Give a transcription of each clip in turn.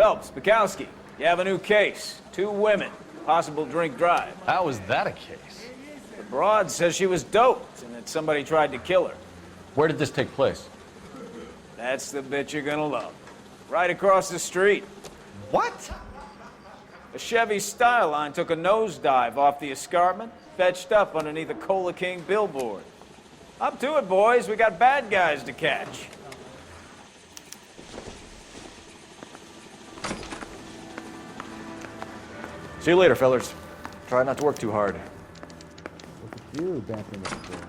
Phelps, Bukowski, you have a new case. 2 women, possible drink drive. How is that a case? The broad says she was doped and that somebody tried to kill her. Where did this take place? That's the bit you're gonna love. Right across the street. What? A Chevy Styline took a nosedive off the escarpment, fetched up underneath a Cola King billboard. Up to it, boys. We got bad guys to catch. See you later, fellers. Try not to work too hard. Look at you dancing with the door.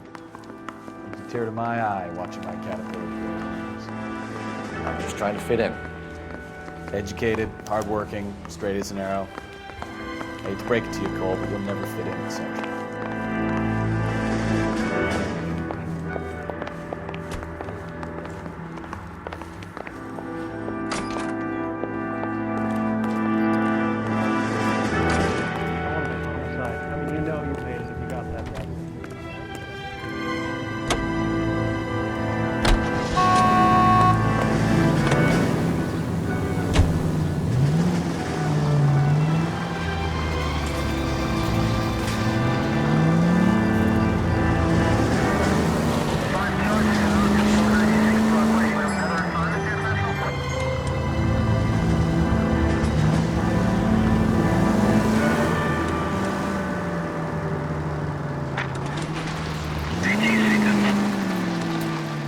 Brings a tear to my eye watching my caterpillar grow. I'm just trying to fit in. Educated, hardworking, straight as an arrow. I hate to break it to you, Cole, but you'll never fit in the Central.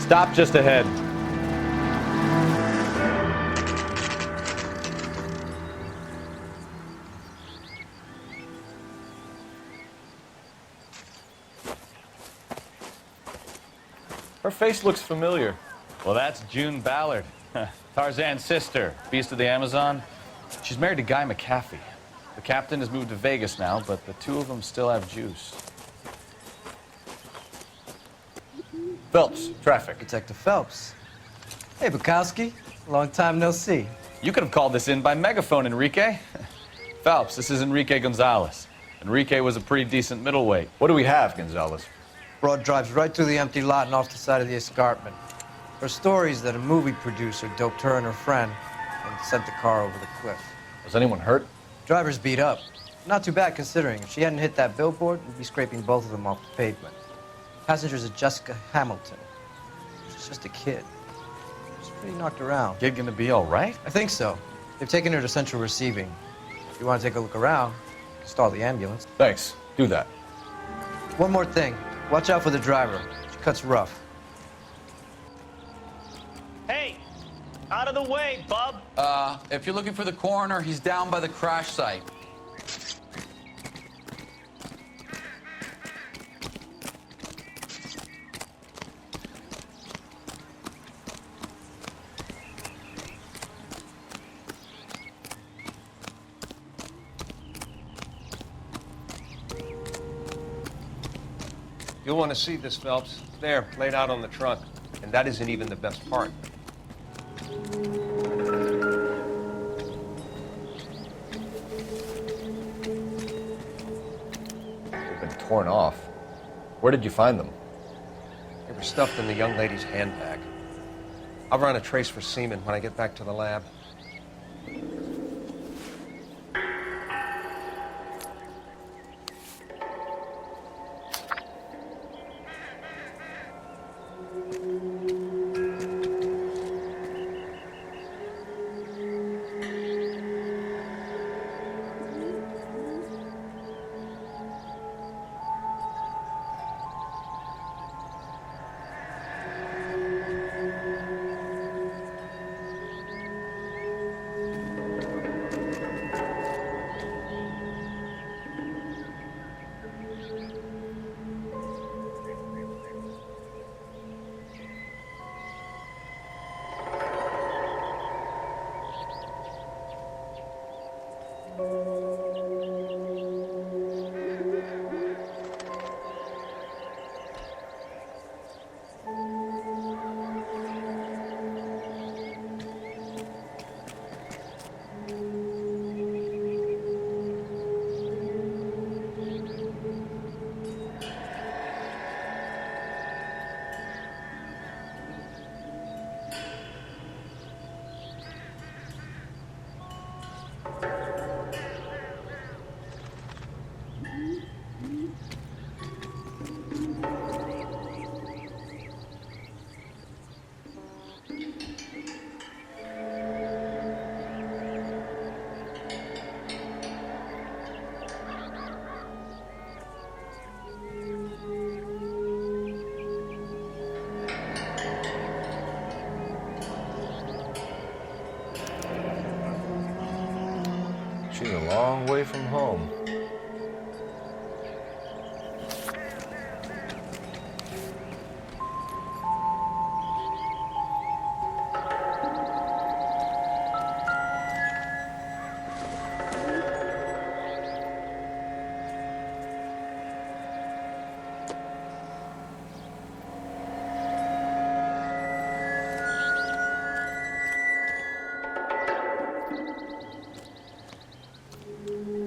Stop just ahead. Her face looks familiar. Well, that's June Ballard, Tarzan's sister, beast of the Amazon. She's married to Guy McAfee. The captain has moved to Vegas now, but the 2 of them still have juice. Phelps, traffic. Detective Phelps. Hey, Bukowski. Long time no see. You could have called this in by megaphone, Enrique. Phelps, this is Enrique Gonzalez. Enrique was a pretty decent middleweight. What do we have, Gonzalez? Broad drives right through the empty lot and off the side of the escarpment. Her stories that a movie producer doped her and her friend and sent the car over the cliff. Was anyone hurt? Driver's beat up. Not too bad considering. If she hadn't hit that billboard, we'd be scraping both of them off the pavement. Passengers are Jessica Hamilton. She's just a kid. She's pretty knocked around. Kid gonna be all right? I think so. They've taken her to Central Receiving. If you want to take a look around, stall the ambulance. Thanks. Do that. One more thing. Watch out for the driver. She cuts rough. Hey, out of the way, bub. If you're looking for the coroner, he's down by the crash site. You'll want to see this, Phelps. There, laid out on the trunk. And that isn't even the best part. They've been torn off. Where did you find them? They were stuffed in the young lady's handbag. I'll run a trace for semen when I get back to the lab. away from home.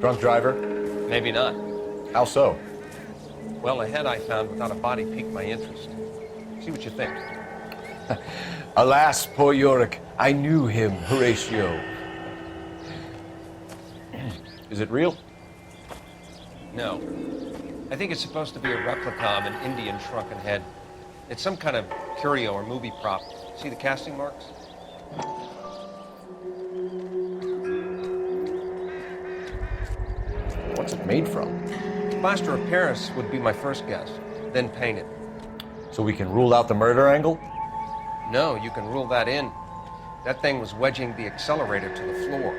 Drunk driver? Maybe not. How so? Well, the head I found without a body piqued my interest. See what you think. Alas, poor Yorick, I knew him, Horatio. Is it real? No. I think it's supposed to be a replica of an Indian shrunken head. It's some kind of curio or movie prop. See the casting marks? What's it made from? Plaster of Paris would be my first guess, then painted. So we can rule out the murder angle? No, you can rule that in. That thing was wedging the accelerator to the floor.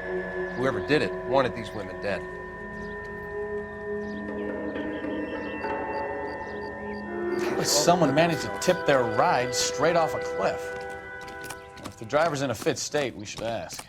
Whoever did it wanted these women dead. How does someone manage to tip their ride straight off a cliff? If the driver's in a fit state, we should ask.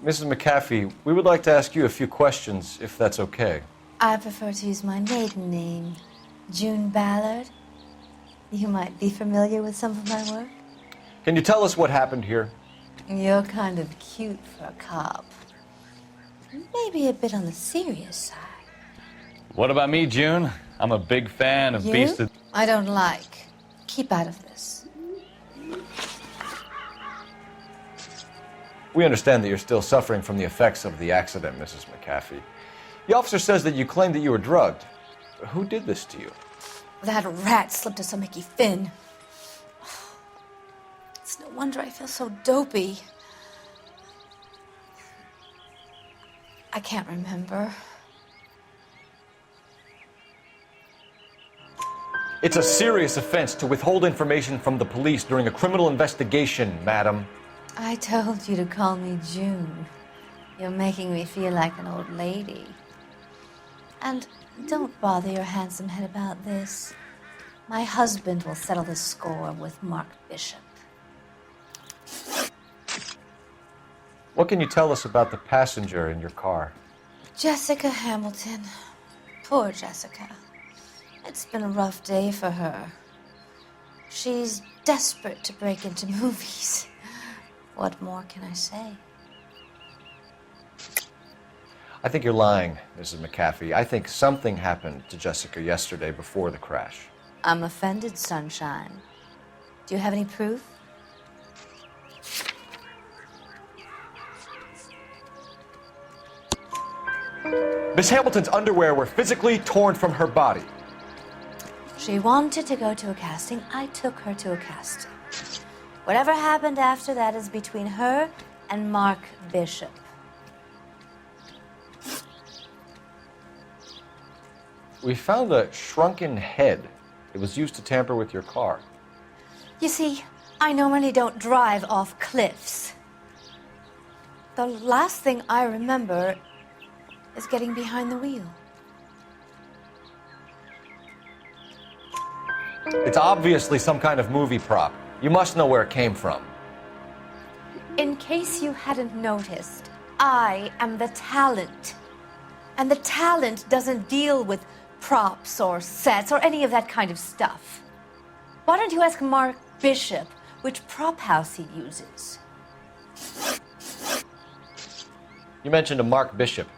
Mrs. McAfee, we would like to ask you a few questions, if that's okay. I prefer to use my maiden name, June Ballard. You might be familiar with some of my work. Can you tell us what happened here? You're kind of cute for a cop. Maybe a bit on the serious side. What about me, June? I'm a big fan of You? Beast of... I don't like. Keep out of this. We understand that you're still suffering from the effects of the accident, Mrs. McAfee. The officer says that you claimed that you were drugged. Who did this to you? That rat slipped us a Mickey Finn. It's no wonder I feel so dopey. I can't remember. It's a serious offense to withhold information from the police during a criminal investigation, madam. I told you to call me June. You're making me feel like an old lady. And don't bother your handsome head about this. My husband will settle the score with Mark Bishop. What can you tell us about the passenger in your car? Jessica Hamilton. Poor Jessica. It's been a rough day for her. She's desperate to break into movies. What more can I say? I think you're lying, Mrs. McAfee. I think something happened to Jessica yesterday before the crash. I'm offended, Sunshine. Do you have any proof? Miss Hamilton's underwear were physically torn from her body. She wanted to go to a casting. I took her to a casting. Whatever happened after that is between her and Mark Bishop. We found a shrunken head. It was used to tamper with your car. You see, I normally don't drive off cliffs. The last thing I remember is getting behind the wheel. It's obviously some kind of movie prop. You must know where it came from. In case you hadn't noticed, I am the talent. And the talent doesn't deal with props or sets or any of that kind of stuff. Why don't you ask Mark Bishop which prop house he uses? You mentioned a Mark Bishop.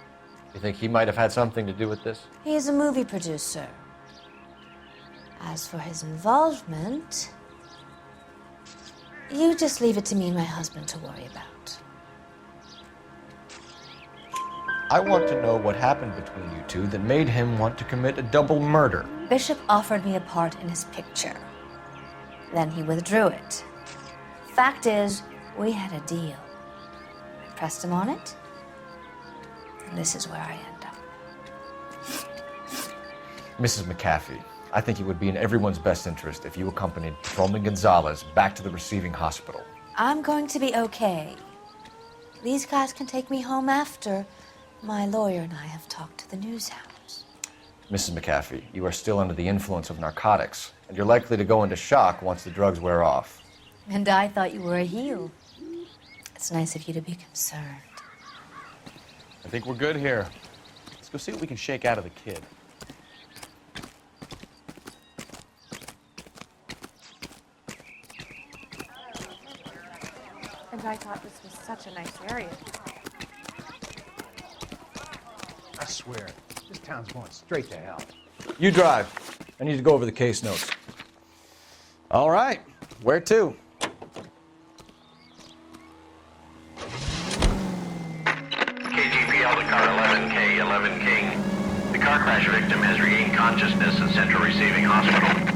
You think he might have had something to do with this? He is a movie producer. As for his involvement, you just leave it to me and my husband to worry about. I want to know what happened between you two that made him want to commit a double murder. Bishop offered me a part in his picture. Then he withdrew it. Fact is, we had a deal. pressed him on it. And this is where I end up. Mrs. McAfee, I think it would be in everyone's best interest if you accompanied Patrolman Gonzalez back to the receiving hospital. I'm going to be okay. These guys can take me home after my lawyer and I have talked to the news house. Mrs. McAfee, you are still under the influence of narcotics, and you're likely to go into shock once the drugs wear off. And I thought you were a heel. It's nice of you to be concerned. I think we're good here. Let's go see what we can shake out of the kid. And I thought this was such a nice area. I swear, this town's going straight to hell. You drive. I need to go over the case notes. All right, where to? KGPL to car 11K, 11 King. The car crash victim has regained consciousness in Central Receiving Hospital.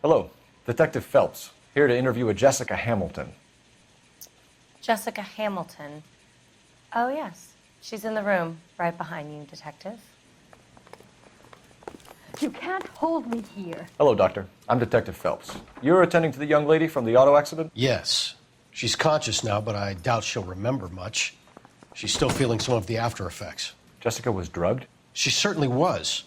Hello, Detective Phelps, here to interview a Jessica Hamilton. Jessica Hamilton. Oh, yes. She's in the room, right behind you, Detective. You can't hold me here. Hello, Doctor. I'm Detective Phelps. You're attending to the young lady from the auto accident? Yes. She's conscious now, but I doubt she'll remember much. She's still feeling some of the after effects. Jessica was drugged? She certainly was.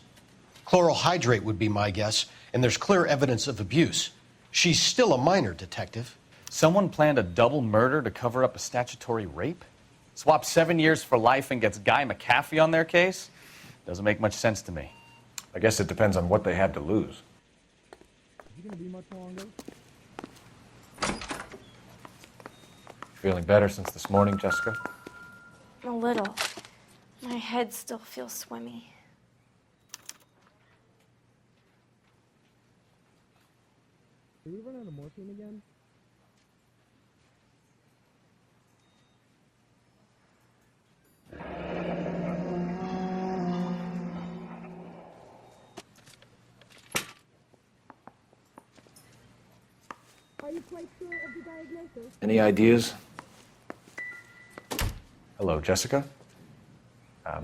Chloral hydrate would be my guess, and there's clear evidence of abuse. She's still a minor, Detective. Someone planned a double murder to cover up a statutory rape? Swap 7 years for life and gets Guy McAfee on their case? Doesn't make much sense to me. I guess it depends on what they had to lose. Is it going to be much longer? Feeling better since this morning, Jessica? A little. My head still feels swimmy. Did we run out of morphine again? Are you quite sure of the diagnosis? Any ideas? Hello, Jessica.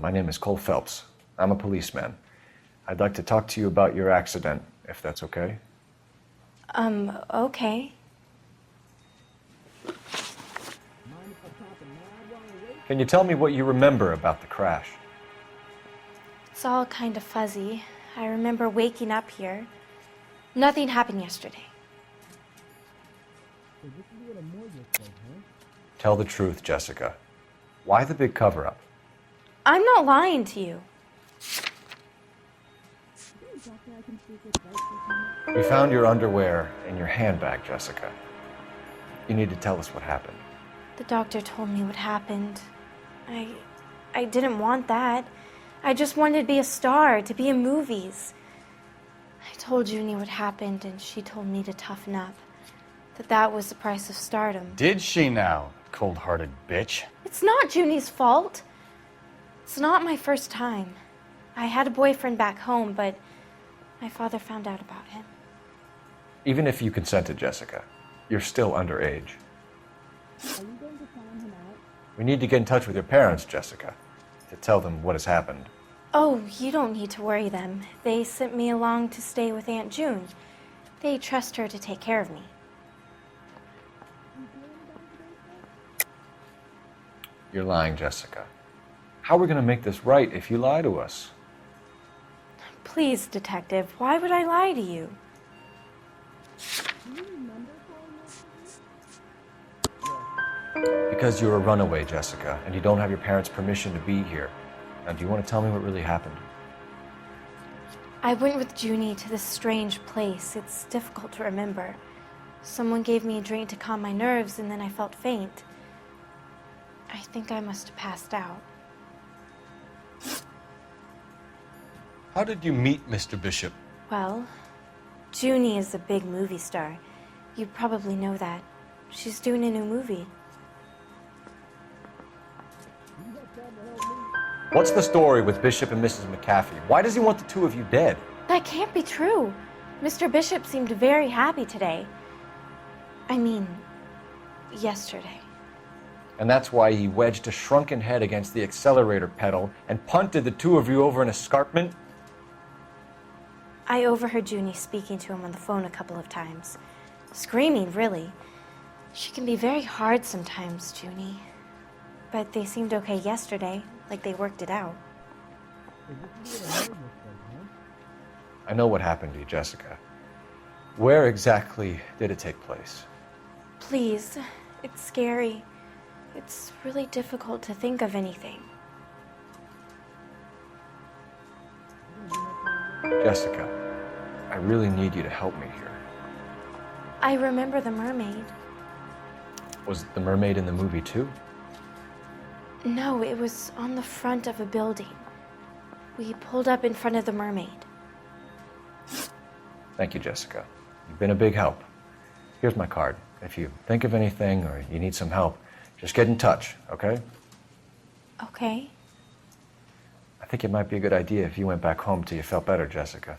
My name is Cole Phelps. I'm a policeman. I'd like to talk to you about your accident, if that's okay. Okay. Can you tell me what you remember about the crash? It's all kind of fuzzy. I remember waking up here. Nothing happened yesterday. So this is what a morgue looks like, huh? Tell the truth, Jessica. Why the big cover-up? I'm not lying to you. We found your underwear in your handbag, Jessica. You need to tell us what happened. The doctor told me what happened. I didn't want that. I just wanted to be a star, to be in movies. I told Junie what happened, and she told me to toughen up. That was the price of stardom. Did she now, cold-hearted bitch? It's not Junie's fault. It's not my first time. I had a boyfriend back home, but my father found out about him. Even if you consented, Jessica, you're still underage. Are you going to find him out? We need to get in touch with your parents, Jessica, to tell them what has happened. Oh, you don't need to worry them. They sent me along to stay with Aunt June. They trust her to take care of me. You're lying, Jessica. How are we going to make this right if you lie to us? Please, Detective, why would I lie to you? Because you're a runaway, Jessica, and you don't have your parents' permission to be here. Now, do you want to tell me what really happened? I went with Junie to this strange place. It's difficult to remember. Someone gave me a drink to calm my nerves, and then I felt faint. I think I must have passed out. How did you meet Mr. Bishop? Well, Junie is a big movie star. You probably know that. She's doing a new movie. What's the story with Bishop and Mrs. McAfee? Why does he want the two of you dead? That can't be true. Mr. Bishop seemed very happy today. I mean, yesterday. And that's why he wedged a shrunken head against the accelerator pedal and punted the two of you over an escarpment? I overheard Junie speaking to him on the phone a couple of times. Screaming, really. She can be very hard sometimes, Junie. But they seemed okay yesterday, like they worked it out. I know what happened to you, Jessica. Where exactly did it take place? Please, it's scary. It's really difficult to think of anything. Jessica, I really need you to help me here. I remember the mermaid. Was the mermaid in the movie too? No, it was on the front of a building. We pulled up in front of the mermaid. Thank you, Jessica. You've been a big help. Here's my card. If you think of anything or you need some help, just get in touch, okay? Okay. I think it might be a good idea if you went back home till you felt better, Jessica.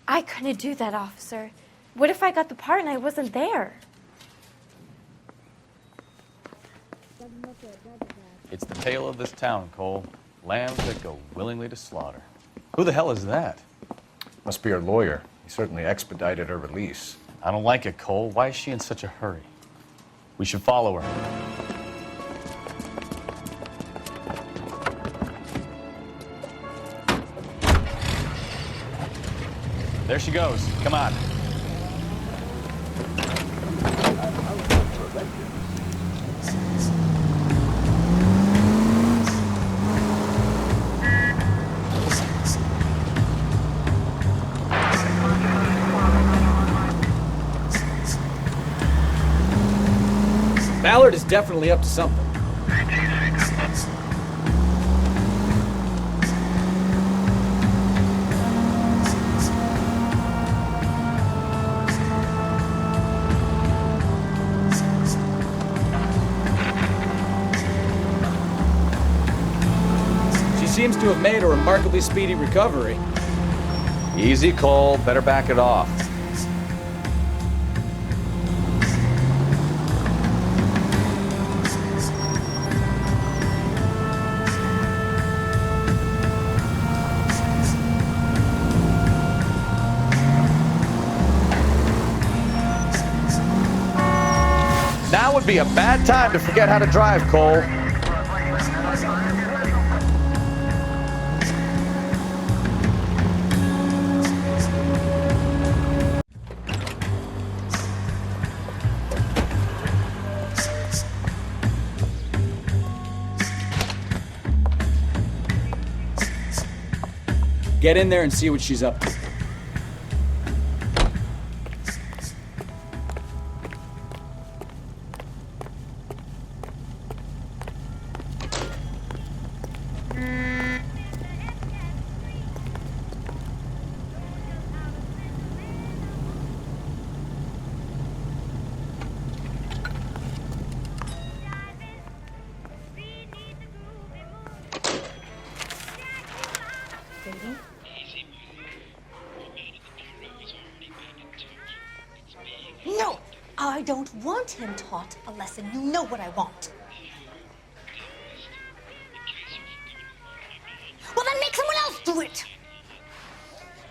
I couldn't do that, officer. What if I got the part and I wasn't there? It's the tale of this town, Cole. Lambs that go willingly to slaughter. Who the hell is that? Must be her lawyer. He certainly expedited her release. I don't like it, Cole. Why is she in such a hurry? We should follow her. There she goes. Come on. Ballard is definitely up to something. She seems to have made a remarkably speedy recovery. Easy, Cole. Better back it off. Now would be a bad time to forget how to drive, Cole. Get in there and see what she's up to. No, I don't want him taught a lesson. You know what I want. Well, then make someone else do it.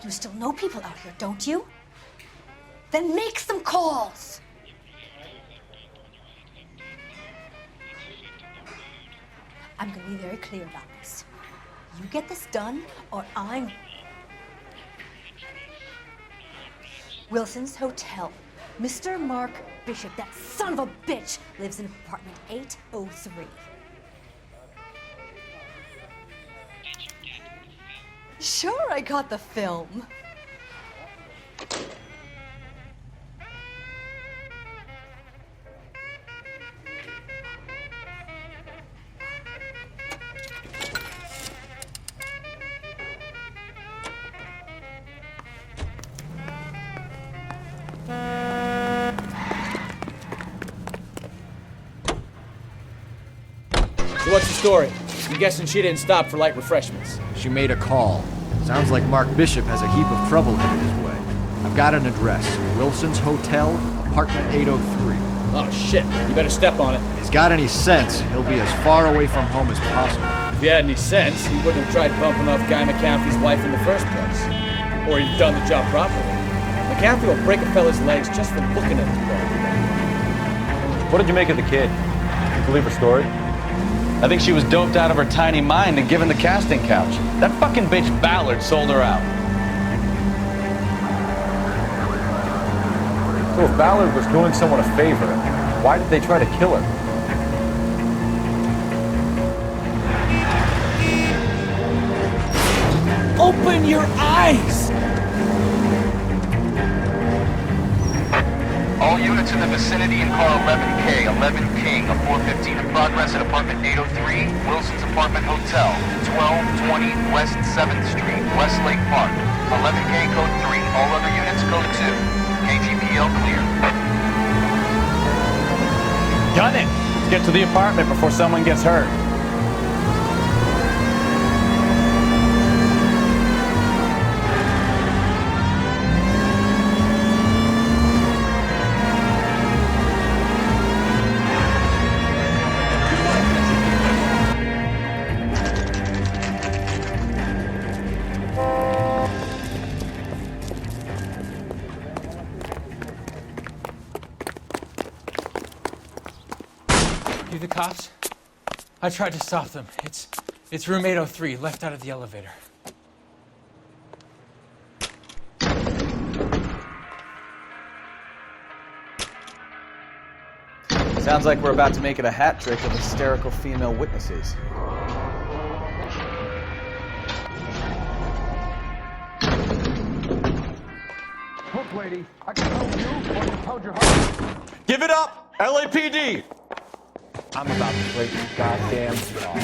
You still know people out here, don't you? Then make some calls. I'm going to be very clear about this. You get this done, or I'm... Wilson's Hotel. Mr. Mark Bishop, that son of a bitch, lives in apartment 803. Sure, I got the film. So what's the story? I'm guessing she didn't stop for light refreshments. She made a call. Sounds like Mark Bishop has a heap of trouble headed his way. I've got an address. Wilson's Hotel, apartment 803. Oh shit, you better step on it. If he's got any sense, he'll be as far away from home as possible. If he had any sense, he wouldn't have tried bumping off Guy McCaffrey's wife in the first place. Or he'd done the job properly. McCaffrey will break a fella's legs just for looking at his bro. What did you make of the kid? You believe her story? I think she was doped out of her tiny mind and given the casting couch. That fucking bitch Ballard sold her out. So if Ballard was doing someone a favor, why did they try to kill her? Open your eyes! All units in the vicinity in car 11K, 11 King, a 415 in progress at apartment 803, Wilson's Apartment Hotel, 1220 West 7th Street, Westlake Park. 11K code 3, all other units code 2. KTPL clear. Gun it! Let's get to the apartment before someone gets hurt. You the cops? I tried to stop them. It's room 803, left out of the elevator. Sounds like we're about to make it a hat trick of hysterical female witnesses. Look, lady, I can help you or you told your husband. Give it up! LAPD! I'm about to break your goddamn jaw.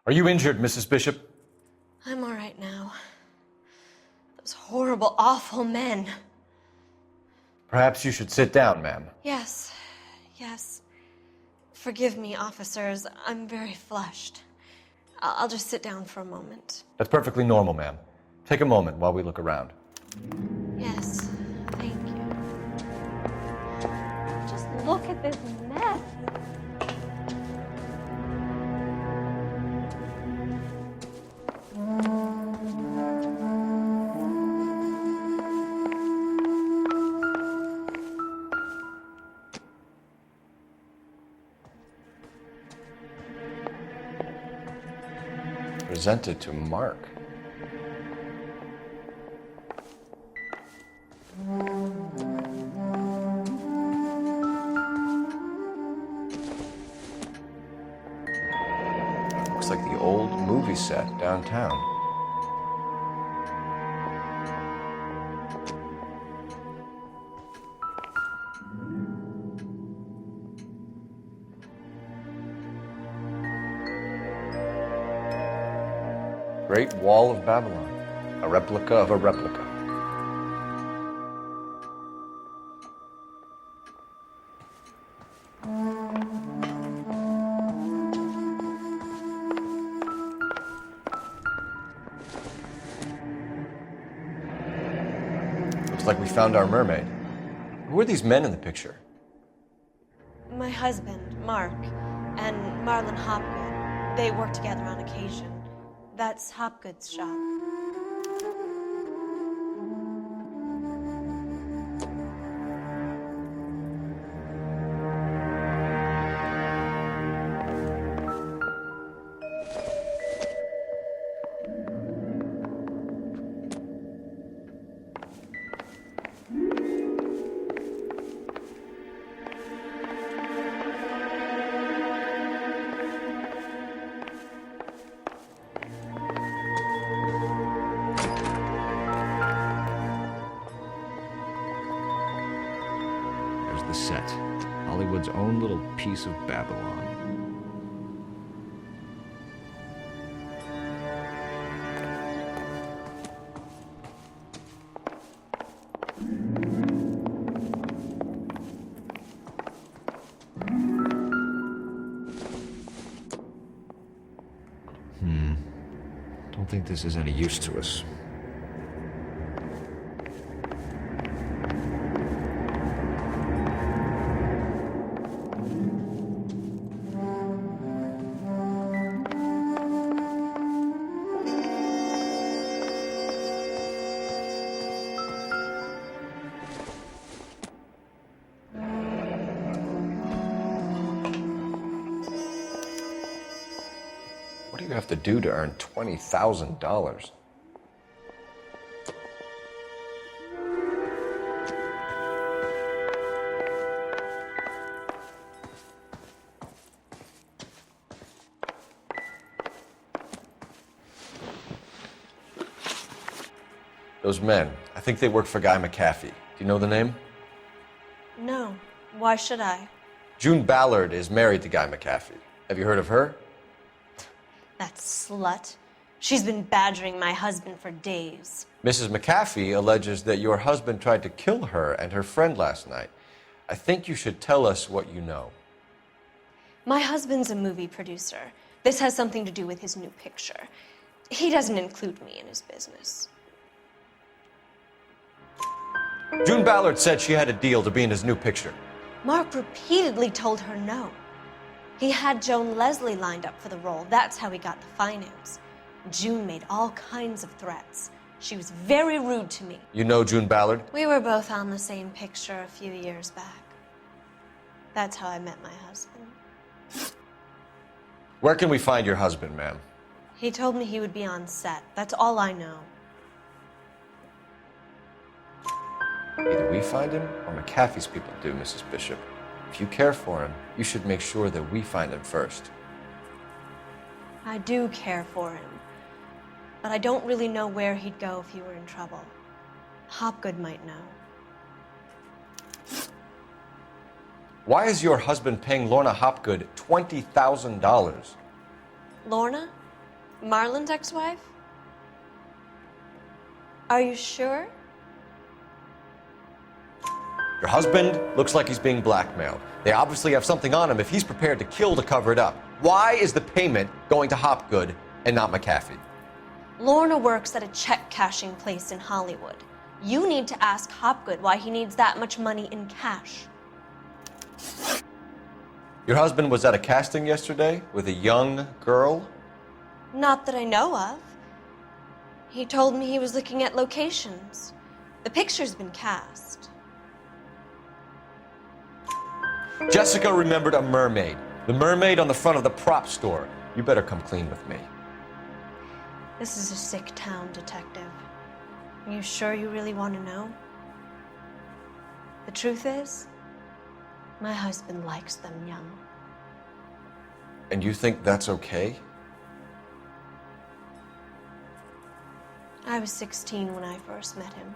Are you injured, Mrs. Bishop? I'm all right now. Those horrible, awful men. Perhaps you should sit down, ma'am. Yes, yes. Forgive me, officers. I'm very flushed. I'll just sit down for a moment. That's perfectly normal, ma'am. Take a moment while we look around. Yes, thank you. Just look at this mess. Presented to Mark. Looks like the old movie set downtown. Great Wall of Babylon, a replica of a replica. Looks like we found our mermaid. Who are these men in the picture? My husband, Mark, and Marlon Hopgood. They work together on occasion. That's Hopgood's shop. the set. Hollywood's own little piece of Babylon. Don't think this is any use to us. What do you have to do to earn $20,000? Those men, I think they work for Guy McAfee. Do you know the name? No. Why should I? June Ballard is married to Guy McAfee. Have you heard of her? That slut. She's been badgering my husband for days. Mrs. McAfee alleges that your husband tried to kill her and her friend last night. I think you should tell us what you know. My husband's a movie producer. This has something to do with his new picture. He doesn't include me in his business. June Ballard said she had a deal to be in his new picture. Mark repeatedly told her no. He had Joan Leslie lined up for the role. That's how he got the finance. June made all kinds of threats. She was very rude to me. You know June Ballard? We were both on the same picture a few years back. That's how I met my husband. Where can we find your husband, ma'am? He told me he would be on set. That's all I know. Either we find him or McAfee's people do, Mrs. Bishop. If you care for him, you should make sure that we find him first. I do care for him, but I don't really know where he'd go if he were in trouble. Hopgood might know. Why is your husband paying Lorna Hopgood $20,000? Lorna? Marlon's ex-wife? Are you sure? Your husband looks like he's being blackmailed. They obviously have something on him if he's prepared to kill to cover it up. Why is the payment going to Hopgood and not McAfee? Lorna works at a check-cashing place in Hollywood. You need to ask Hopgood why he needs that much money in cash. Your husband was at a casting yesterday with a young girl? Not that I know of. He told me he was looking at locations. The picture's been cast. Jessica remembered a mermaid. The mermaid on the front of the prop store. You better come clean with me. This is a sick town, Detective. Are you sure you really want to know? The truth is, my husband likes them young. And you think that's okay? I was 16 when I first met him.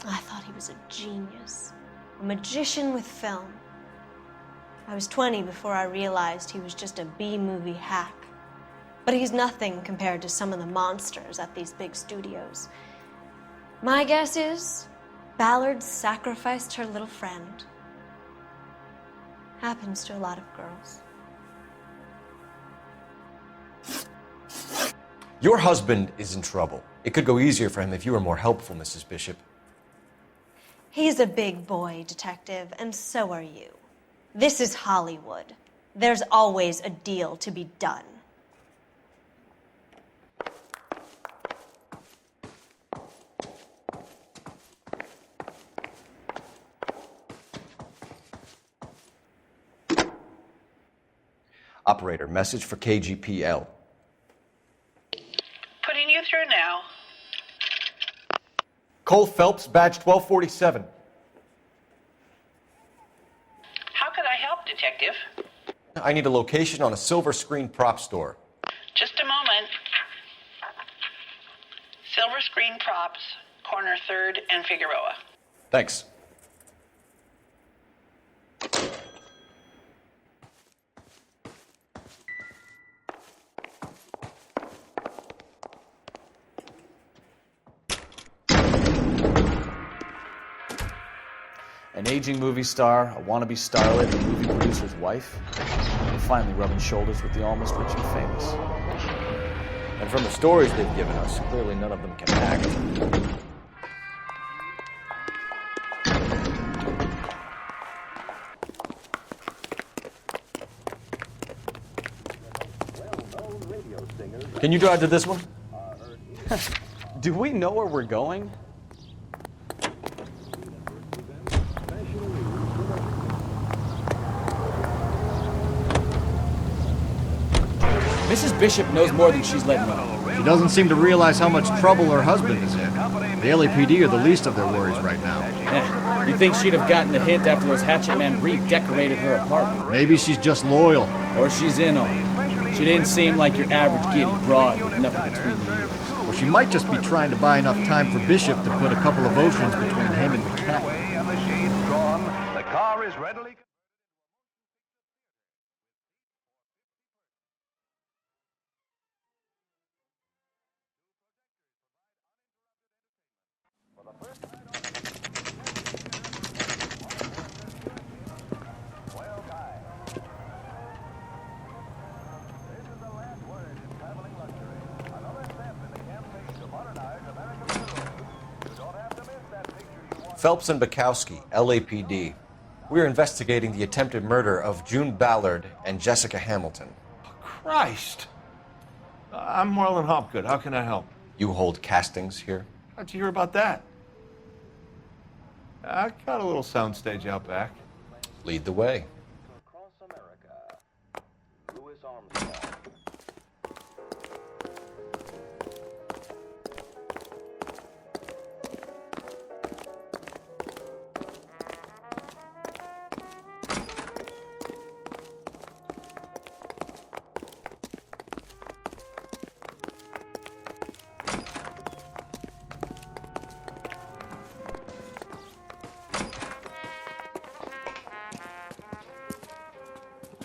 I thought he was a genius, a magician with film. I was 20 before I realized he was just a B-movie hack. But he's nothing compared to some of the monsters at these big studios. My guess is Ballard sacrificed her little friend. Happens to a lot of girls. Your husband is in trouble. It could go easier for him if you were more helpful, Mrs. Bishop. He's a big boy, Detective, and so are you. This is Hollywood. There's always a deal to be done. Operator, message for KGPL. Putting you through now. Cole Phelps, badge 1247. How could I help, Detective? I need a location on a silver screen prop store. Just a moment. Silver Screen Props, corner 3rd and Figueroa. Thanks. An aging movie star, a wannabe starlet, a movie producer's wife. They're finally rubbing shoulders with the almost rich and famous. And from the stories they've given us, clearly none of them can act. Can you drive to this one? Do we know where we're going? Mrs. Bishop knows more than she's letting on. She doesn't seem to realize how much trouble her husband is in. The LAPD are the least of their worries right now. You'd think she'd have gotten the hint after those hatchet men redecorated her apartment. Maybe she's just loyal. Or she's in on it. She didn't seem like your average giddy broad with nothing between the ears. Well, she might just be trying to buy enough time for Bishop to put a couple of oceans between him and the cat. The car is readily... Phelps and Bukowski, LAPD. We're investigating the attempted murder of June Ballard and Jessica Hamilton. Christ! I'm Marlon Hopgood. How can I help? You hold castings here? How'd you hear about that? I got a little soundstage out back. Lead the way.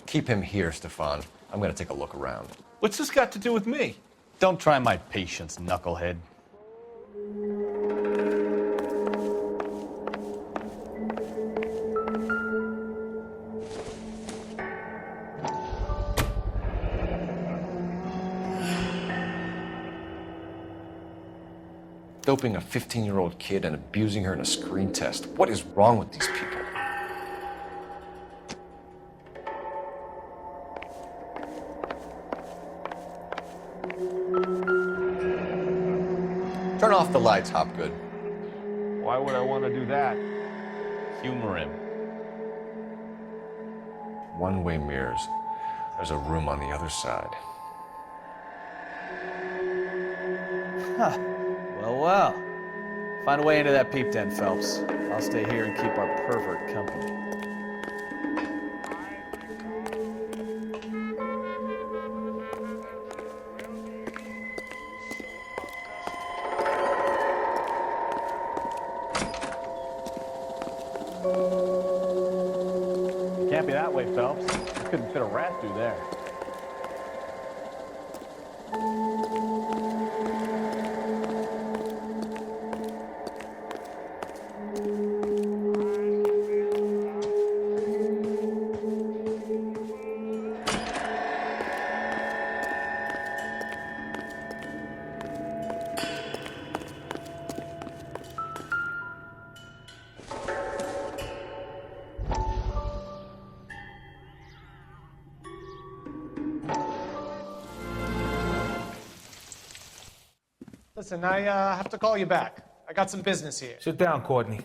Keep him here, Stefan. I'm gonna take a look around. What's this got to do with me? Don't try my patience, knucklehead. Doping a 15-year-old kid and abusing her in a screen test. What is wrong with these people? Turn off the lights, Hopgood. Why would I want to do that? Humor him. One-way mirrors. There's a room on the other side. Huh. Well. Find a way into that peep den, Phelps. I'll stay here and keep our pervert company. Can't be that way, Phelps. You couldn't fit a rat through there. Listen, I have to call you back. I got some business here. Sit down, Courtney.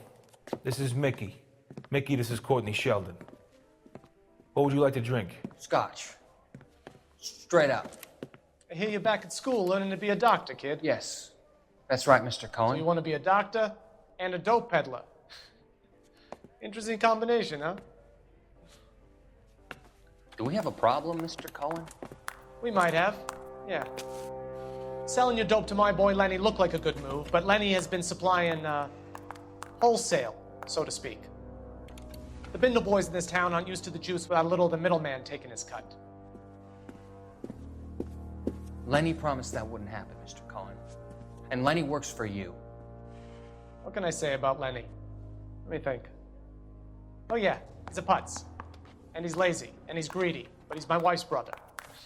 This is Mickey. Mickey, this is Courtney Sheldon. What would you like to drink? Scotch. Straight up. I hear you're back at school learning to be a doctor, kid. Yes. That's right, Mr. Cohen. So you want to be a doctor and a dope peddler. Interesting combination, huh? Do we have a problem, Mr. Cohen? We might have, yeah. Selling your dope to my boy Lenny looked like a good move, but Lenny has been supplying, wholesale, so to speak. The Bindle boys in this town aren't used to the juice without a little of the middleman taking his cut. Lenny promised that wouldn't happen, Mr. Cohen. And Lenny works for you. What can I say about Lenny? Let me think. Oh yeah, he's a putz. And he's lazy, and he's greedy, but he's my wife's brother.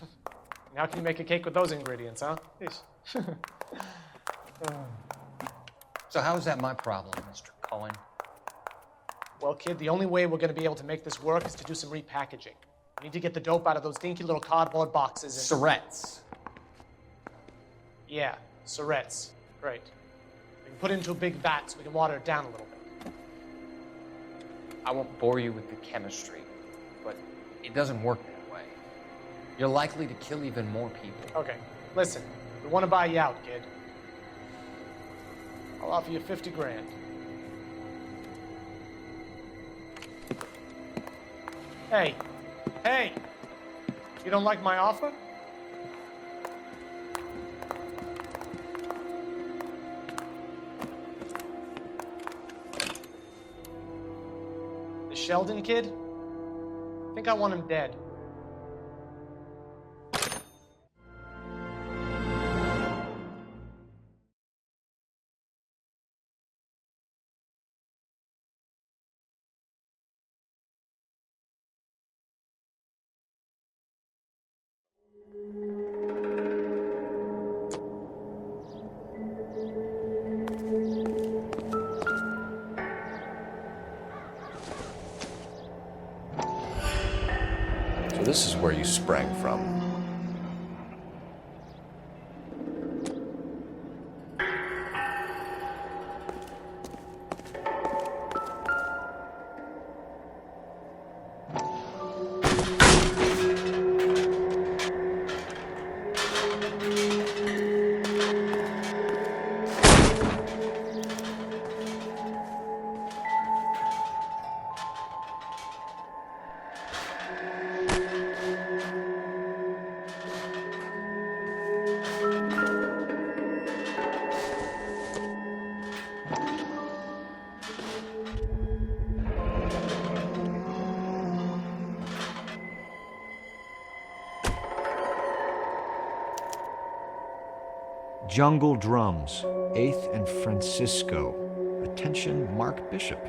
And how can you make a cake with those ingredients, huh? So how is that my problem, Mr. Cohen? Well, kid, the only way we're gonna be able to make this work is to do some repackaging. We need to get the dope out of those dinky little cardboard boxes and... Surrettes. Yeah, surrettes. Great. We can put it into a big vat so we can water it down a little bit. I won't bore you with the chemistry, but it doesn't work that way. You're likely to kill even more people. Okay, listen. We want to buy you out, kid. I'll offer you 50 grand. Hey. Hey! You don't like my offer? The Sheldon kid? I think I want him dead. So this is where you sprang from. Jungle Drums, 8th and Francisco. Attention, Mark Bishop.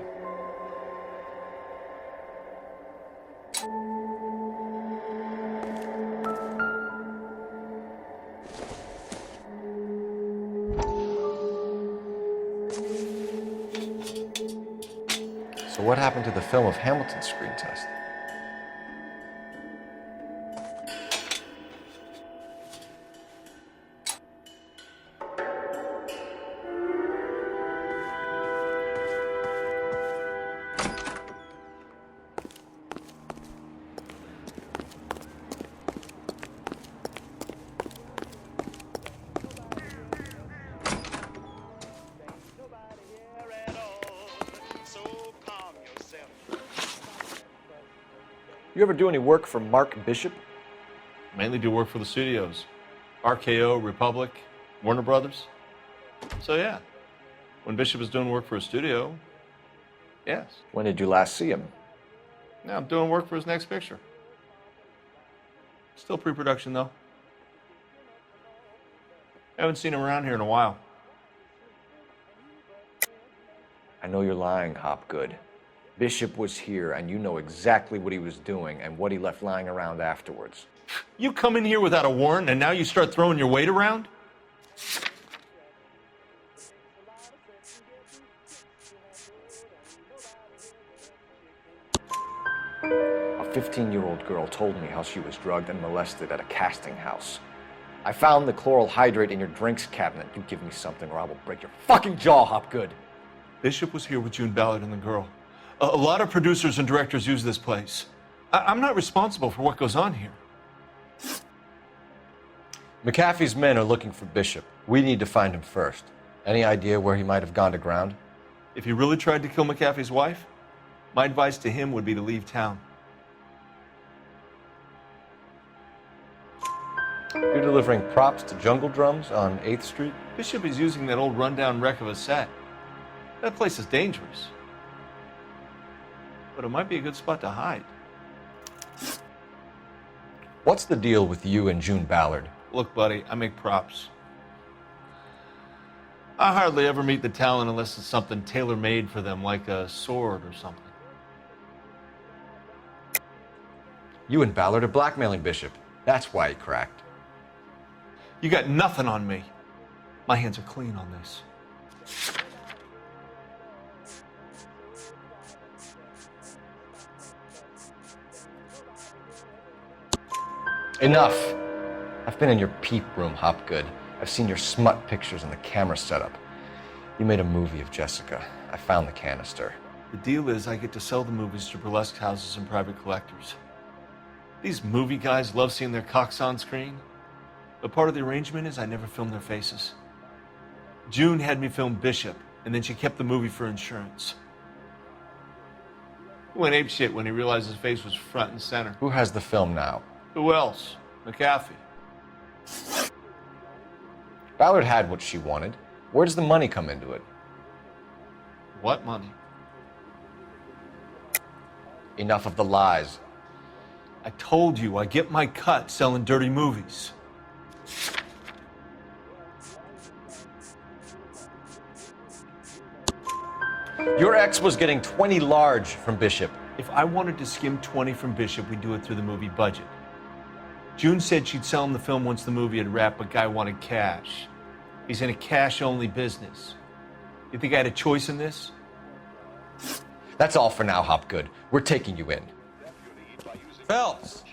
So what happened to the film of Hamilton's screen test? You ever do any work for Mark Bishop? Mainly do work for the studios. RKO, Republic, Warner Brothers. So yeah, when Bishop is doing work for a studio, yes. When did you last see him? Now I'm doing work for his next picture. Still pre-production though. Haven't seen him around here in a while. I know you're lying, Hopgood. Bishop was here, and you know exactly what he was doing and what he left lying around afterwards. You come in here without a warrant, and now you start throwing your weight around? A 15-year-old girl told me how she was drugged and molested at a casting house. I found the chloral hydrate in your drinks cabinet. You give me something or I will break your fucking jaw, Hopgood. Bishop was here with June Ballard and the girl. A lot of producers and directors use this place. I'm not responsible for what goes on here. McAfee's men are looking for Bishop. We need to find him first. Any idea where he might have gone to ground? If he really tried to kill McAfee's wife, my advice to him would be to leave town. You're delivering props to Jungle Drums on 8th Street? Bishop is using that old rundown wreck of a set. That place is dangerous. But it might be a good spot to hide. What's the deal with you and June Ballard? Look, buddy, I make props. I hardly ever meet the talent unless it's something tailor-made for them, like a sword or something. You and Ballard are blackmailing Bishop. That's why he cracked. You got nothing on me. My hands are clean on this. Enough. I've been in your peep room, Hopgood. I've seen your smut pictures and the camera setup. You made a movie of Jessica. I found the canister. The deal is I get to sell the movies to burlesque houses and private collectors. These movie guys love seeing their cocks on screen. But part of the arrangement is I never film their faces. June had me film Bishop, and then she kept the movie for insurance. He went apeshit when he realized his face was front and center. Who has the film now? Who else? McAfee. Ballard had what she wanted. Where does the money come into it? What money? Enough of the lies. I told you I get my cut selling dirty movies. Your ex was getting 20 large from Bishop. If I wanted to skim 20 from Bishop, we'd do it through the movie budget. June said she'd sell him the film once the movie had wrapped, but Guy wanted cash. He's in a cash-only business. You think I had a choice in this? That's all for now, Hopgood. We're taking you in. Phelps.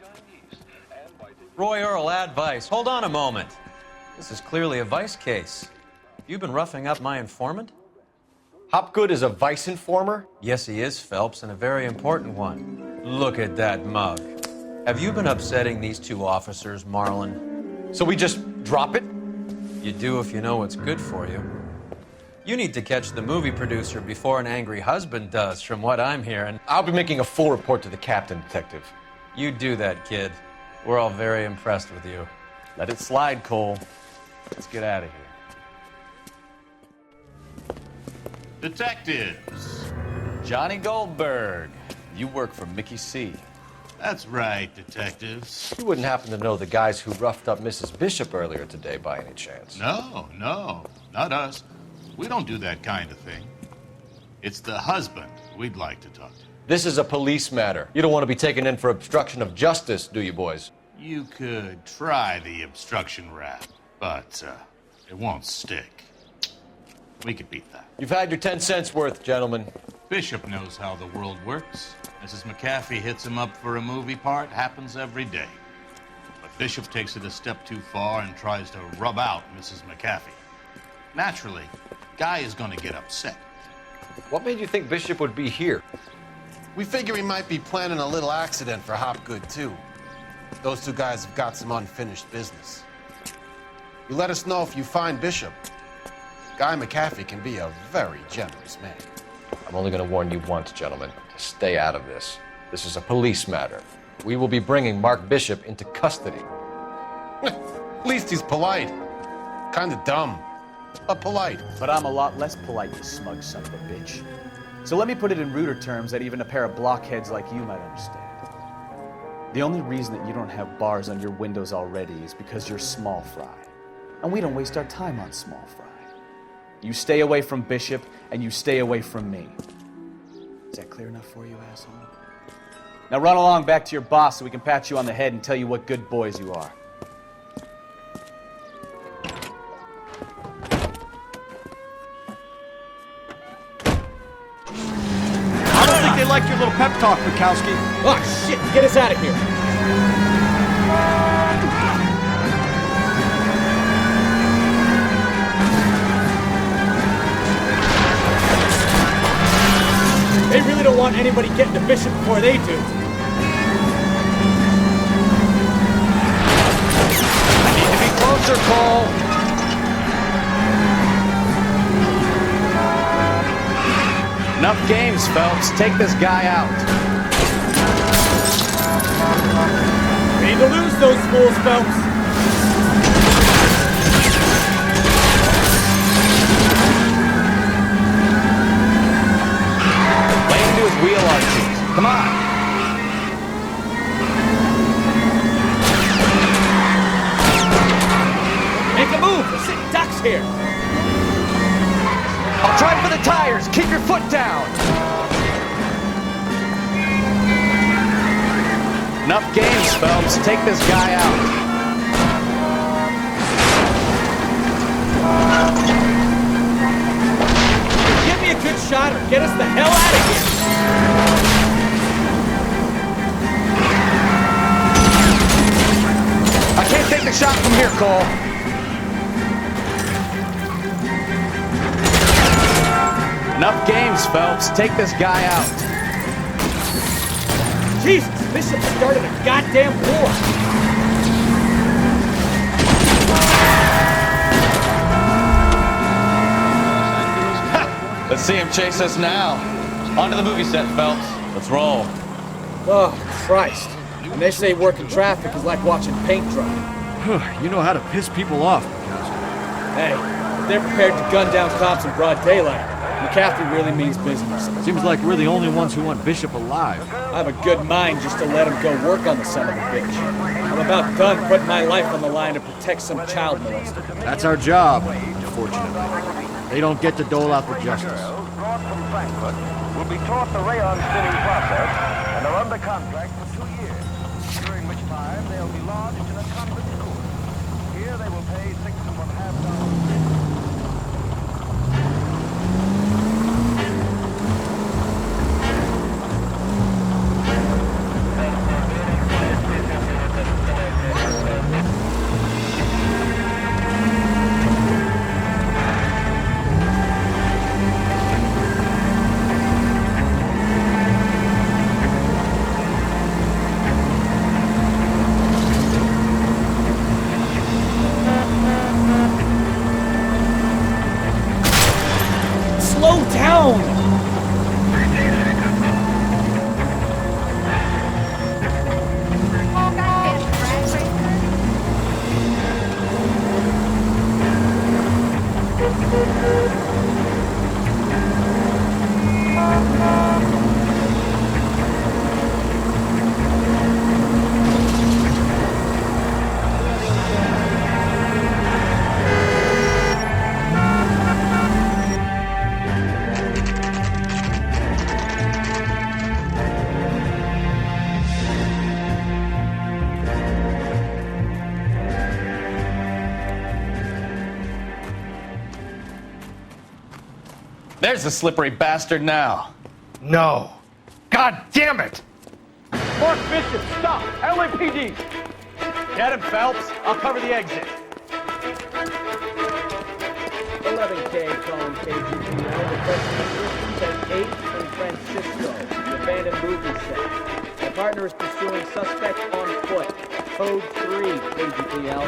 Roy Earl, advice. Hold on a moment. This is clearly a vice case. You've been roughing up my informant? Hopgood is a vice informer? Yes, he is, Phelps, and a very important one. Look at that mug. Have you been upsetting these two officers, Marlin? So we just drop it? You do if you know what's good for you. You need to catch the movie producer before an angry husband does, from what I'm hearing. I'll be making a full report to the captain, Detective. You do that, kid. We're all very impressed with you. Let it slide, Cole. Let's get out of here. Detectives. Johnny Goldberg. You work for Mickey C. That's right, detectives. You wouldn't happen to know the guys who roughed up Mrs. Bishop earlier today by any chance? No, not us. We don't do that kind of thing. It's the husband we'd like to talk to. This is a police matter. You don't want to be taken in for obstruction of justice, do you, boys? You could try the obstruction rap, but it won't stick. We could beat that. You've had your 10 cents worth, gentlemen. Bishop knows how the world works. Mrs. McAfee hits him up for a movie part, happens every day. But Bishop takes it a step too far and tries to rub out Mrs. McAfee. Naturally, Guy is going to get upset. What made you think Bishop would be here? We figure he might be planning a little accident for Hopgood, too. Those two guys have got some unfinished business. You let us know if you find Bishop. Guy McAfee can be a very generous man. I'm only going to warn you once, gentlemen, to stay out of this. This is a police matter. We will be bringing Mark Bishop into custody. At least he's polite. Kind of dumb, but polite. But I'm a lot less polite, you smug son of a bitch. So let me put it in ruder terms that even a pair of blockheads like you might understand. The only reason that you don't have bars on your windows already is because you're small fry. And we don't waste our time on small fry. You stay away from Bishop, and you stay away from me. Is that clear enough for you, asshole? Now run along back to your boss so we can pat you on the head and tell you what good boys you are. I don't think they like your little pep talk, Bukowski. Oh, shit! Get us out of here! They really don't want anybody getting to Bishop before they do. I need to be closer, Cole. Enough games, Phelps. Take this guy out. We need to lose those fools, Phelps. Wheel arches. Come on. Make a move. We're sitting ducks here. I'll try for the tires. Keep your foot down. Enough games, Phelps. Take this guy out. Give me a good shot or get us the hell out of here! I can't take the shot from here, Cole. Enough games, Phelps. Take this guy out. Jesus, Bishop started a goddamn war! Let's see him chase us now. On to the movie set, Phelps. Let's roll. Oh, Christ. And they say working traffic is like watching paint dry. You know how to piss people off. Hey, if they're prepared to gun down cops in broad daylight, McCaffrey really means business. Seems like we're the only ones who want Bishop alive. I have a good mind just to let him go work on the son of a bitch. I'm about done putting my life on the line to protect some child molester. That's our job, unfortunately. They don't get to dole out the justice. Brought from Frankfurt will be taught the rayon spinning process and are under contract for 2 years, during which time they'll be lodged in a convent school. Here they will pay $6 1/2. Slow down! There's the slippery bastard now. No. God damn it! Mark Bishop, stop! LAPD! Get him, Phelps. I'll cover the exit. 11K calling KGPL. Requesting assistance at 8 in Francisco, the abandoned movie set. My partner is pursuing suspect on foot. Code 3, KGPL.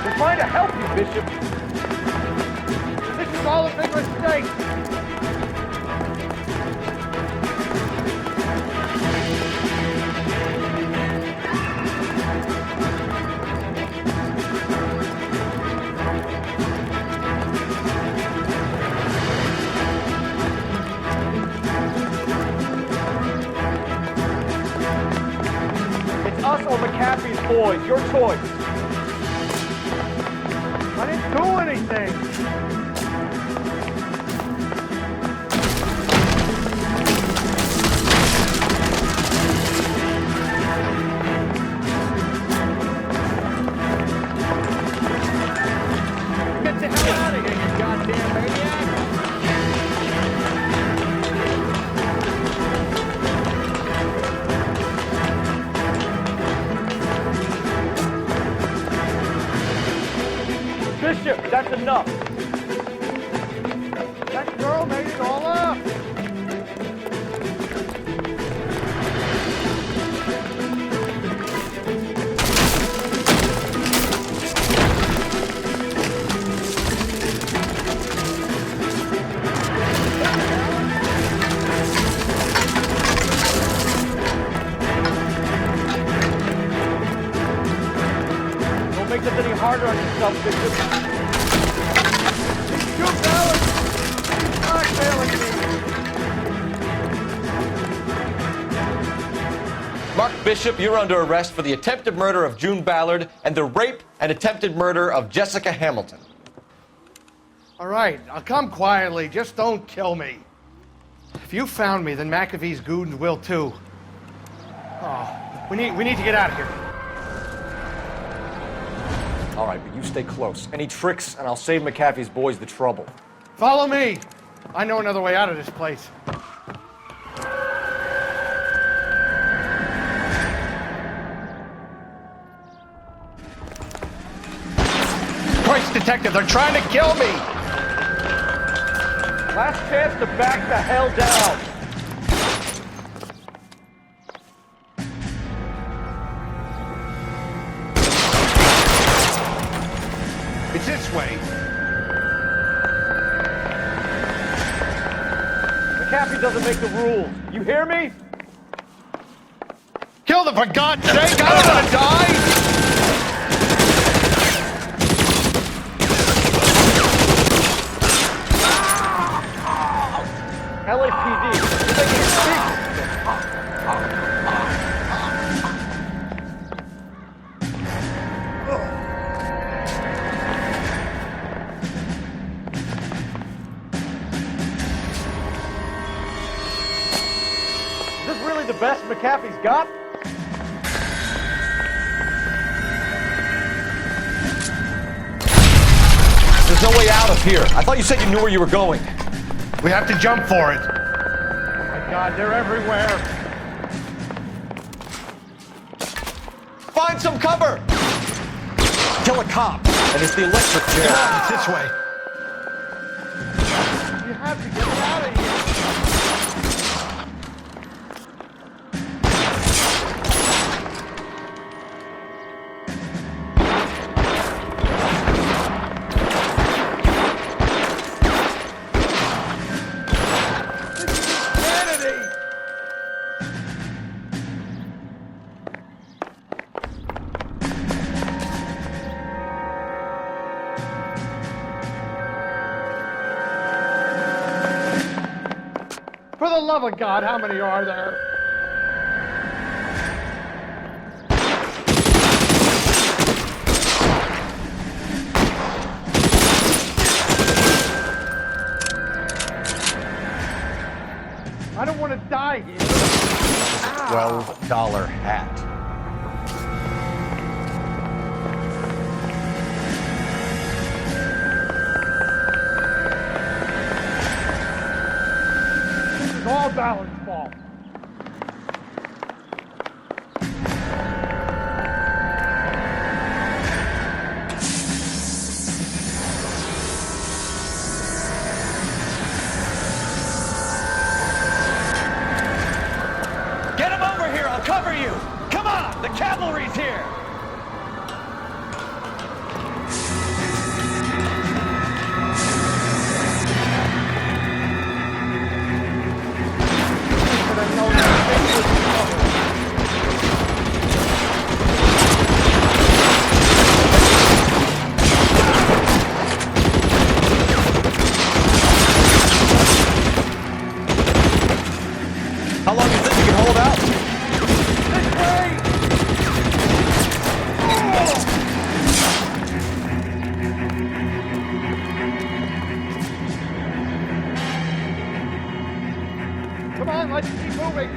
We're trying to help you, Bishop. This is all a big mistake. Us or McCaffrey's boys, your choice. I didn't do anything. Get the hell out of here, you goddamn maniac! Bishop, that's enough. That girl made it all up. Don't make this any harder on yourself, Bishop. Mark Bishop, you're under arrest for the attempted murder of June Ballard and the rape and attempted murder of Jessica Hamilton. All right, I'll come quietly. Just don't kill me. If you found me, then McAfee's goons will too. Oh, we need to get out of here. All right, but you stay close. Any tricks, and I'll save McAfee's boys the trouble. Follow me. I know another way out of this place. Christ, detective, they're trying to kill me! Last chance to back the hell down. It's this way. McAfee doesn't make the rules. You hear me? Kill them, for God's sake! I don't want to die! LAPD, you're making a secret. Is this really the best McAfee's got? There's no way out of here. I thought you said you knew where you were going. We have to jump for it. Oh my God, they're everywhere. Find some cover! Kill a cop, and it's the electric chair. Come on, it's this way. You have to get out of here. For the love of God, how many are there? I don't want to die here. $12 hat. It's all balance fault. Get him over here, I'll cover you! Come on, the cavalry's here! How long do you think you can hold out? This way! Come on, let's keep moving.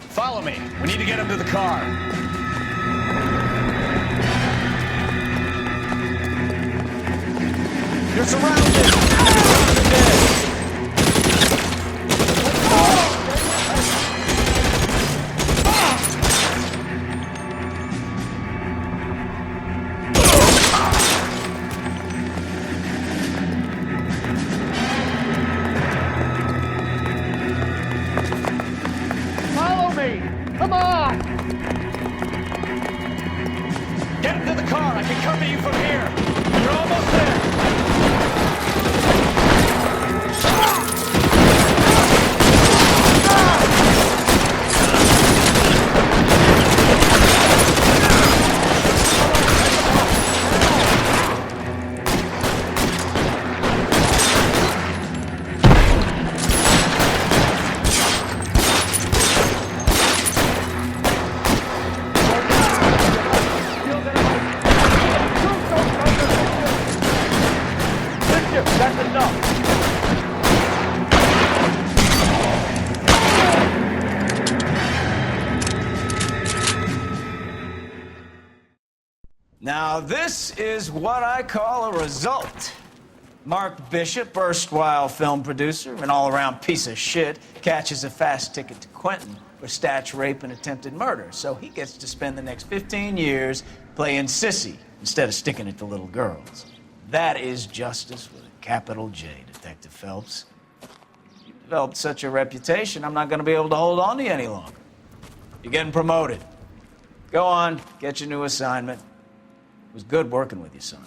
Follow me. We need to get him to the car. You're surrounded! Follow me! Come on! Get him to the car. I can cover you from here. You're almost there. Now, this is what I call a result. Mark Bishop, erstwhile film producer and all-around piece of shit, catches a fast ticket to Quentin for statch rape and attempted murder, so he gets to spend the next 15 years playing sissy instead of sticking it to little girls. That is justice with a capital J, Detective Phelps. You've developed such a reputation, I'm not going to be able to hold on to you any longer. You're getting promoted. Go on, get your new assignment. It was good working with you, son.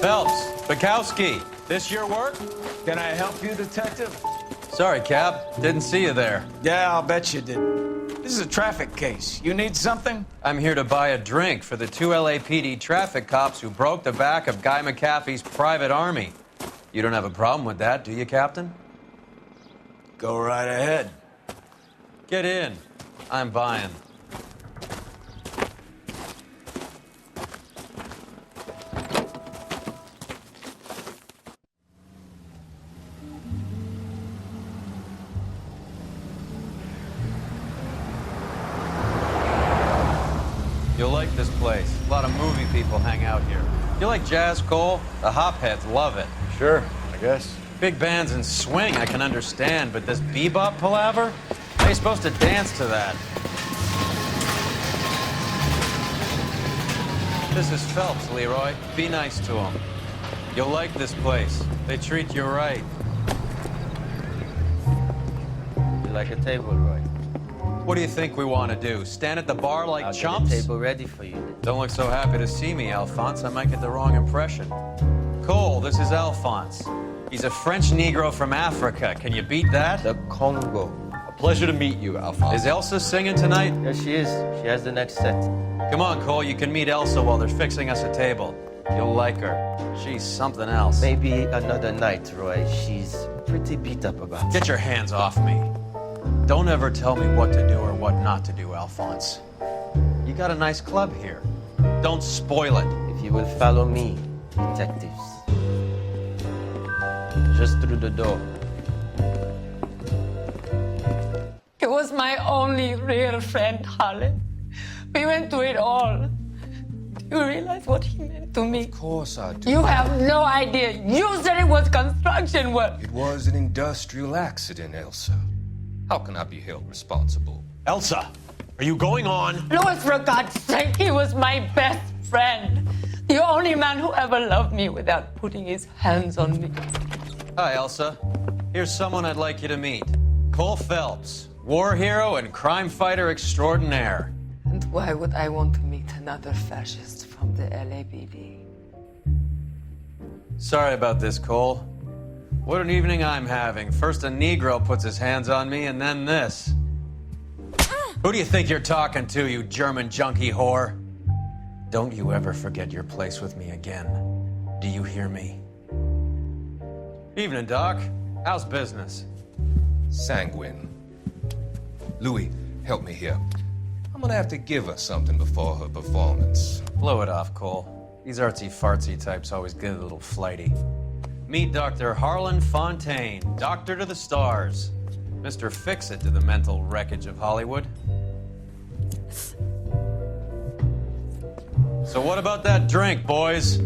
Phelps, Bukowski, this your work? Can I help you, Detective? Sorry, Cap. Didn't see you there. Yeah, I'll bet you did. This is a traffic case. You need something? I'm here to buy a drink for the 2 LAPD traffic cops who broke the back of Guy McAfee's private army. You don't have a problem with that, do you, Captain? Go right ahead. Get in. I'm buying. You'll like this place. A lot of movie people hang out here. You like jazz, Cole? The hopheads love it. Sure, I guess. Big bands and swing, I can understand, but this bebop palaver? How are you supposed to dance to that? This is Phelps, Leroy. Be nice to him. You'll like this place. They treat you right. You like a table, Roy? What do you think we want to do? Stand at the bar like I'll chumps? get a table ready for you. Don't look so happy to see me, Alphonse. I might get the wrong impression. Cole, this is Alphonse. He's a French Negro from Africa. Can you beat that? The Congo. A pleasure to meet you, Alphonse. Is Elsa singing tonight? Yes, she is. She has the next set. Come on, Cole. You can meet Elsa while they're fixing us a table. You'll like her. She's something else. Maybe another night, Roy. She's pretty beat up about it. Get your hands off me. Don't ever tell me what to do or what not to do, Alphonse. You got a nice club here. Don't spoil it. If you will follow me, detectives. Just through the door. He was my only real friend, Harlan. We went through it all. Do you realize what he meant to me? Of course I do. You have no idea. You said it was construction work. It was an industrial accident, Elsa. How can I be held responsible? Elsa, are you going on? Louis, for God's sake, he was my best friend. The only man who ever loved me without putting his hands on me. Hi, Elsa. Here's someone I'd like you to meet. Cole Phelps, war hero and crime fighter extraordinaire. And why would I want to meet another fascist from the LAPD? Sorry about this, Cole. What an evening I'm having. First a Negro puts his hands on me, and then this. Who do you think you're talking to, you German junkie whore? Don't you ever forget your place with me again. Do you hear me? Evening, Doc. How's business? Sanguine. Louis, help me here. I'm gonna have to give her something before her performance. Blow it off, Cole. These artsy-fartsy types always get a little flighty. Meet Dr. Harlan Fontaine, doctor to the stars. Mr. Fix-It to the mental wreckage of Hollywood. So what about that drink, boys?